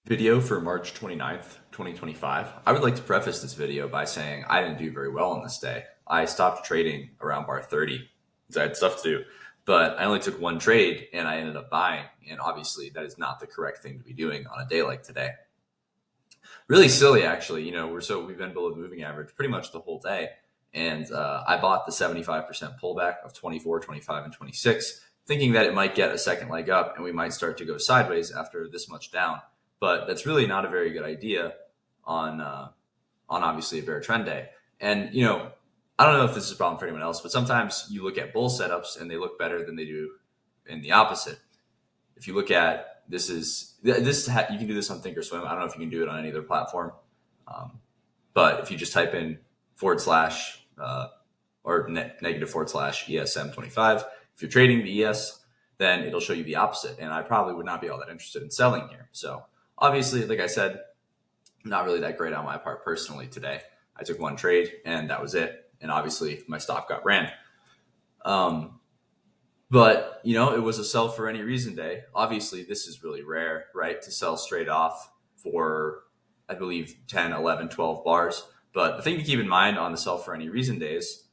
Video for March 29th, 2025. I would like to preface this video by saying I didn't do very well on this day. I stopped trading around bar 30 because I had stuff to do, but I only took one trade and I ended up buying. And obviously, that is not the correct thing to be doing on a day like today. Really silly, actually. We've been below the moving average pretty much the whole day. And I bought the 75% pullback of 24, 25, and 26, thinking that it might get a second leg up and we might start to go sideways after this much down. But that's really not a very good idea on obviously a bear trend day. And I don't know if this is a problem for anyone else, but sometimes you look at bull setups and they look better than they do in the opposite. If you look at you can do this on Thinkorswim. I don't know if you can do it on any other platform, but if you just type in forward slash or negative forward slash ESM25, if you're trading the ES, then it'll show you the opposite. And I probably would not be all that interested in selling here. So obviously, like I said, not really that great on my part personally today. I took one trade and that was it. And obviously my stop got ran. But it was a sell for any reason day. Obviously, this is really rare, right? To sell straight off for, I believe, 10, 11, 12 bars. But the thing to keep in mind on the sell for any reason days,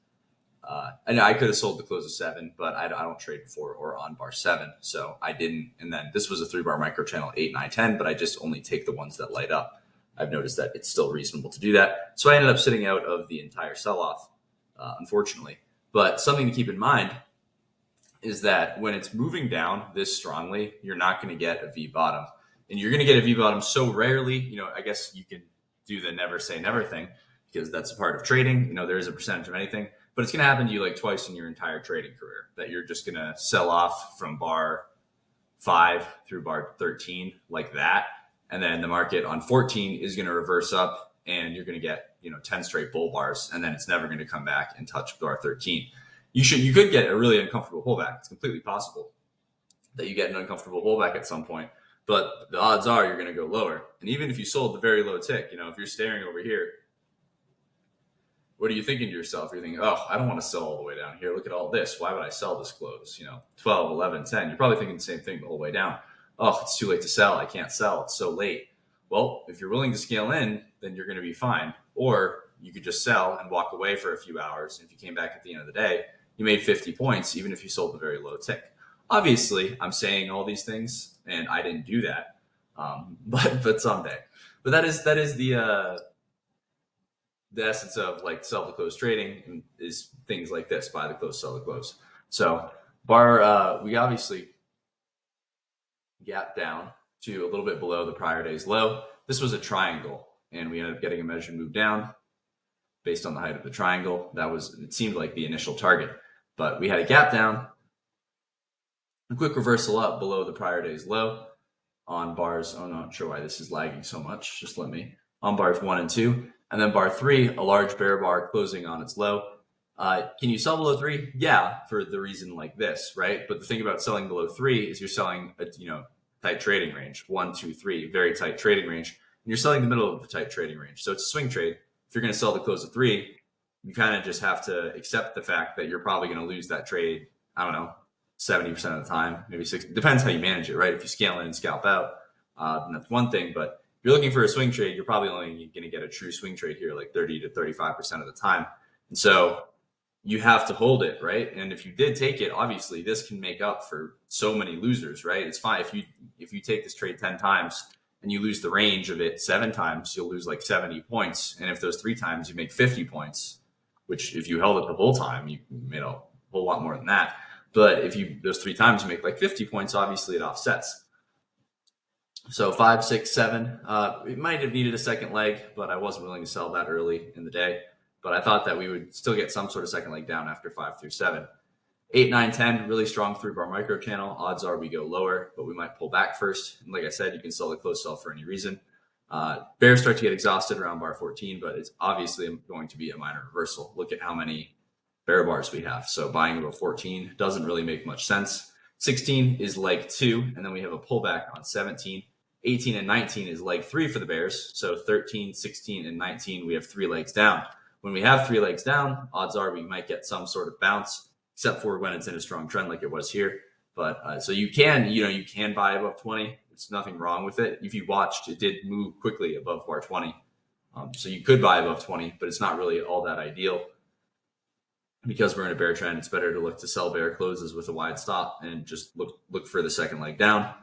I know I could have sold the close of 7, but I don't trade before or on bar 7. So I didn't. And then this was a 3-bar micro channel, 8, 9, 10, but I just only take the ones that light up. I've noticed that it's still reasonable to do that. So I ended up sitting out of the entire sell off, unfortunately. But something to keep in mind is that when it's moving down this strongly, you're not going to get a V bottom. And you're going to get a V bottom so rarely, I guess you can do the never say never thing because that's a part of trading. There is a percentage of anything, but it's going to happen to you like twice in your entire trading career that you're just going to sell off from bar 5 through bar 13 like that. And then the market on 14 is going to reverse up and you're going to get, 10 straight bull bars. And then it's never going to come back and touch bar 13. You could get a really uncomfortable pullback. It's completely possible that you get an uncomfortable pullback at some point, but the odds are you're going to go lower. And even if you sold the very low tick, if you're staring over here, what are you thinking to yourself? You're thinking, oh, I don't want to sell all the way down here. Look at all this. Why would I sell this close? 12, 11, 10. You're probably thinking the same thing the whole way down. Oh, it's too late to sell. I can't sell. It's so late. Well, if you're willing to scale in, then you're going to be fine. Or you could just sell and walk away for a few hours. And if you came back at the end of the day, you made 50 points, even if you sold the very low tick. Obviously, I'm saying all these things, and I didn't do that, but someday. But that is the essence of like sell the close trading is things like this: buy the close, sell the close. So we obviously gapped down to a little bit below the prior day's low. This was a triangle, and we ended up getting a measured move down based on the height of the triangle. It seemed like the initial target. But we had a gap down, a quick reversal up below the prior day's low on bars. Oh, no, not sure why this is lagging so much. Just let me. On bars 1 and 2. And then bar 3, a large bear bar closing on its low. Can you sell below 3? Yeah, for the reason like this, right? But the thing about selling below 3 is you're selling a tight trading range. 1, 2, 3, very tight trading range. And you're selling the middle of the tight trading range. So it's a swing trade. If you're going to sell the close of 3, you kind of just have to accept the fact that you're probably going to lose that trade, I don't know, 70% of the time, maybe 60. Depends how you manage it, right? If you scale in and scalp out, then that's one thing. But if you're looking for a swing trade, you're probably only going to get a true swing trade here like 30 to 35% of the time. And so you have to hold it, right? And if you did take it, obviously this can make up for so many losers, right? It's fine if you take this trade 10 times and you lose the range of it 7 times, you'll lose like 70 points. And if those 3 times you make 50 points, which if you held it the whole time, you made a whole lot more than that. But if those 3 times you make like 50 points, obviously it offsets. So 5, 6, 7, it might have needed a second leg, but I wasn't willing to sell that early in the day. But I thought that we would still get some sort of second leg down after 5 through 7. 8, 9, 10, really strong 3-bar micro channel. Odds are we go lower, but we might pull back first. And like I said, you can sell the close sell for any reason. Bears start to get exhausted around bar 14, but it's obviously going to be a minor reversal. Look at how many bear bars we have. So buying about 14 doesn't really make much sense. 16 is leg 2, and then we have a pullback on 17. 18 and 19 is leg 3 for the Bears. So 13, 16, and 19, we have 3 legs down. When we have 3 legs down, odds are we might get some sort of bounce, except for when it's in a strong trend like it was here. But so you can buy above 20. It's nothing wrong with it. If you watched, it did move quickly above bar 20. So you could buy above 20, but it's not really all that ideal. Because we're in a bear trend, it's better to look to sell bear closes with a wide stop and just look for the second leg down.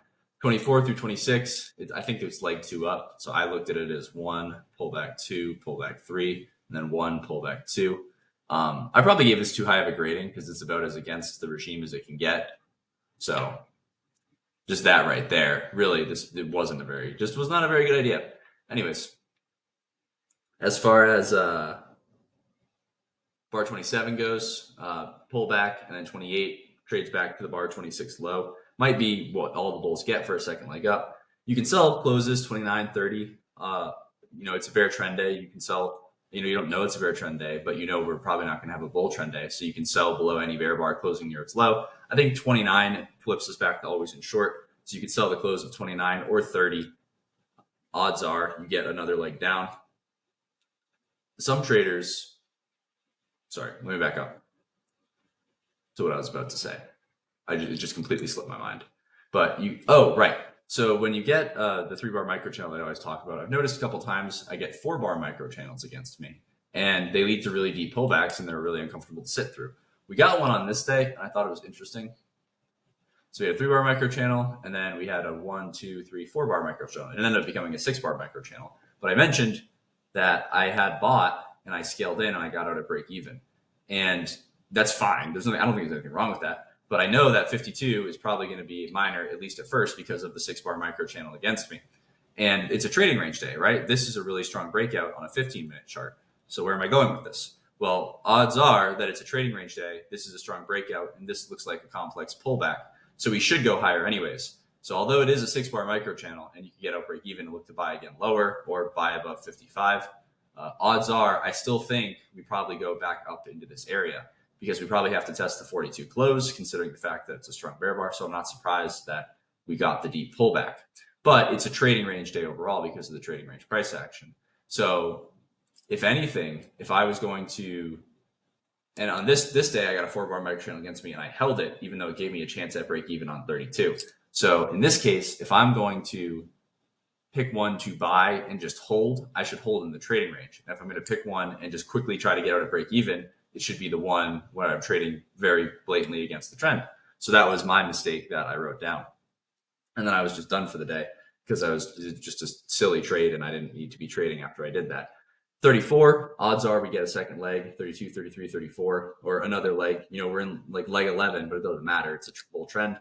24 through 26, I think it's leg 2 up. So I looked at it as 1, pullback 2, pullback 3, and then 1, pullback 2. I probably gave this too high of a grading because it's about as against the regime as it can get. So just that right there, really, it was not a very good idea. Anyways, as far as bar 27 goes, pullback, and then 28 trades back to the bar 26 low. Might be what all the bulls get for a second leg up. You can sell closes 29, 30. It's a bear trend day. You can sell, you don't know it's a bear trend day, but we're probably not going to have a bull trend day. So you can sell below any bear bar closing near its low. I think 29 flips us back to always in short. So you can sell the close of 29 or 30. Odds are you get another leg down. Some traders, sorry, let me back up to what I was about to say. It just completely slipped my mind. But right. So when you get the 3-bar micro channel that I always talk about, I've noticed a couple times I get 4-bar micro channels against me, and they lead to really deep pullbacks, and they're really uncomfortable to sit through. We got one on this day, and I thought it was interesting. So we had a 3-bar micro channel, and then we had a 1, 2, 3, 4-bar micro channel. It ended up becoming a 6-bar micro channel. But I mentioned that I had bought and I scaled in and I got out at break even, and that's fine. I don't think there's anything wrong with that. But I know that 52 is probably going to be minor, at least at first, because of the 6-bar micro channel against me. And it's a trading range day, right? This is a really strong breakout on a 15-minute chart. So where am I going with this? Well, odds are that it's a trading range day. This is a strong breakout, and this looks like a complex pullback. So we should go higher anyways. So although it is a 6-bar micro channel, and you can get out break even and look to buy again lower or buy above 55, odds are I still think we probably go back up into this area, because we probably have to test the 42 close, considering the fact that it's a strong bear bar. So I'm not surprised that we got the deep pullback. But it's a trading range day overall because of the trading range price action. So if anything, if I was going to, and on this day, I got a 4-bar micro channel against me, and I held it, even though it gave me a chance at break even on 32. So in this case, if I'm going to pick one to buy and just hold, I should hold in the trading range. And if I'm going to pick one and just quickly try to get out at break even, it should be the one where I'm trading very blatantly against the trend. So that was my mistake that I wrote down. And then I was just done for the day because I was just a silly trade and I didn't need to be trading after I did that. 34, odds are we get a second leg, 32, 33, 34, or another leg. We're in like leg 11, but it doesn't matter. It's a bull trend,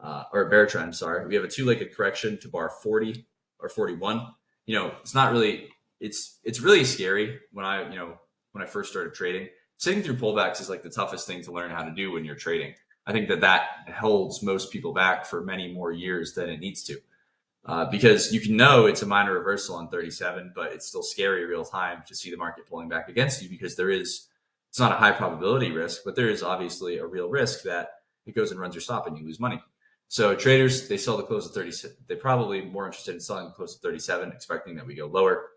or a bear trend, sorry. We have a 2-legged correction to bar 40 or 41. It's not really, it's really scary when I first started trading. Sitting through pullbacks is like the toughest thing to learn how to do when you're trading. I think that holds most people back for many more years than it needs to. Because you can know it's a minor reversal on 37, but it's still scary real time to see the market pulling back against you, because it's not a high probability risk, but there is obviously a real risk that it goes and runs your stop and you lose money. So traders, they sell the close of 36. They're probably more interested in selling the close of 37, expecting that we go lower.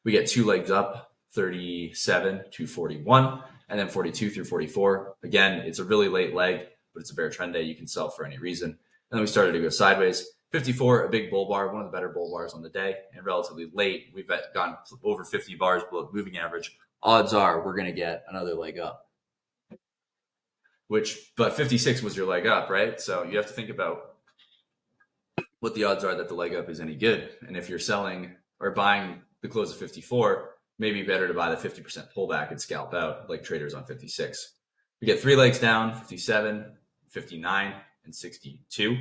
We get 2 legs up, 37 to 41, and then 42 through 44. Again, it's a really late leg, but it's a bear trend day. You can sell for any reason. And then we started to go sideways. 54, a big bull bar, one of the better bull bars on the day, and relatively late. We've gone over 50 bars below the moving average. Odds are we're going to get another leg up. But 56 was your leg up, right? So you have to think about what the odds are that the leg up is any good. And if you're selling or buying the close of 54, maybe better to buy the 50% pullback and scalp out like traders on 56. We get 3 legs down, 57, 59, and 62.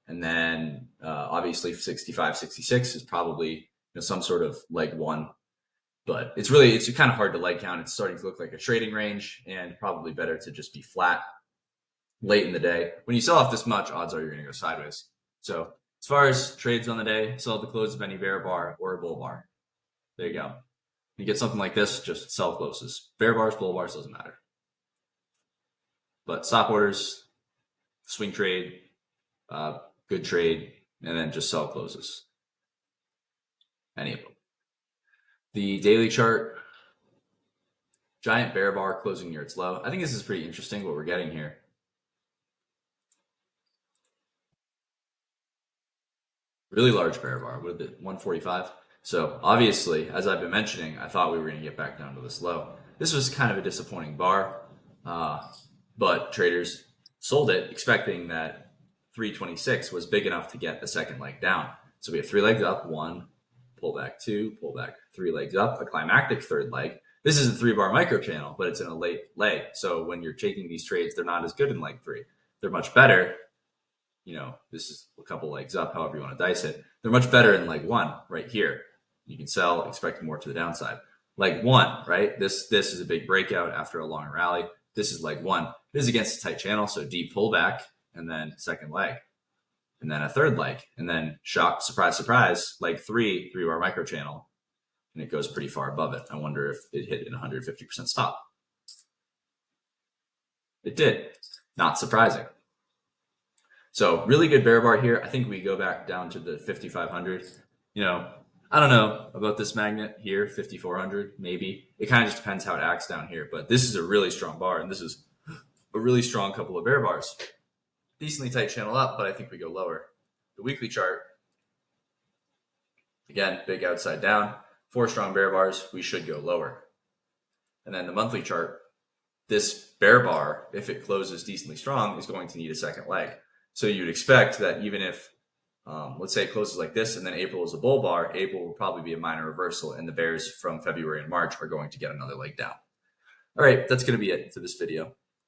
And then obviously 65, 66 is probably some sort of leg 1. But it's kind of hard to leg count. It's starting to look like a trading range, and probably better to just be flat late in the day. When you sell off this much, odds are you're going to go sideways. So as far as trades on the day, sell at the close of any bear bar or a bull bar. There you go. You get something like this, just sell closes. Bear bars, bull bars, doesn't matter. But stop orders, swing trade, good trade, and then just sell closes. Any of them. The daily chart, giant bear bar closing near its low. I think this is pretty interesting what we're getting here. Really large bear bar. What did it, 145? So obviously, as I've been mentioning, I thought we were going to get back down to this low. This was kind of a disappointing bar, uh, but traders sold it expecting that 326 was big enough to get the second leg down. So we have three legs up, one, pull back two, pull back three legs up, a climactic third leg. This is a 3-bar micro channel, but it's in a late leg. So when you're taking these trades, they're not as good in leg three. They're much better. This is a couple legs up, however you want to dice it. They're much better in leg one right here. You can sell, expect more to the downside. Leg one, right? This is a big breakout after a long rally. This is leg one. This is against a tight channel, so deep pullback, and then second leg, and then a third leg, and then shock, surprise, surprise, leg three, 3-bar micro channel, and it goes pretty far above it. I wonder if it hit an 150% stop. It did. Not surprising. So really good bear bar here. I think we go back down to the 5,500. I don't know about this magnet here, 5,400 maybe. It kind of just depends how it acts down here. But this is a really strong bar, and this is a really strong couple of bear bars. Decently tight channel up, but I think we go lower. The weekly chart, again, big outside down. 4 strong bear bars, we should go lower. And then the monthly chart, this bear bar, if it closes decently strong, is going to need a second leg. So you'd expect that even if, let's say it closes like this and then April is a bull bar, April will probably be a minor reversal and the bears from February and March are going to get another leg down. All right, that's going to be it for this video.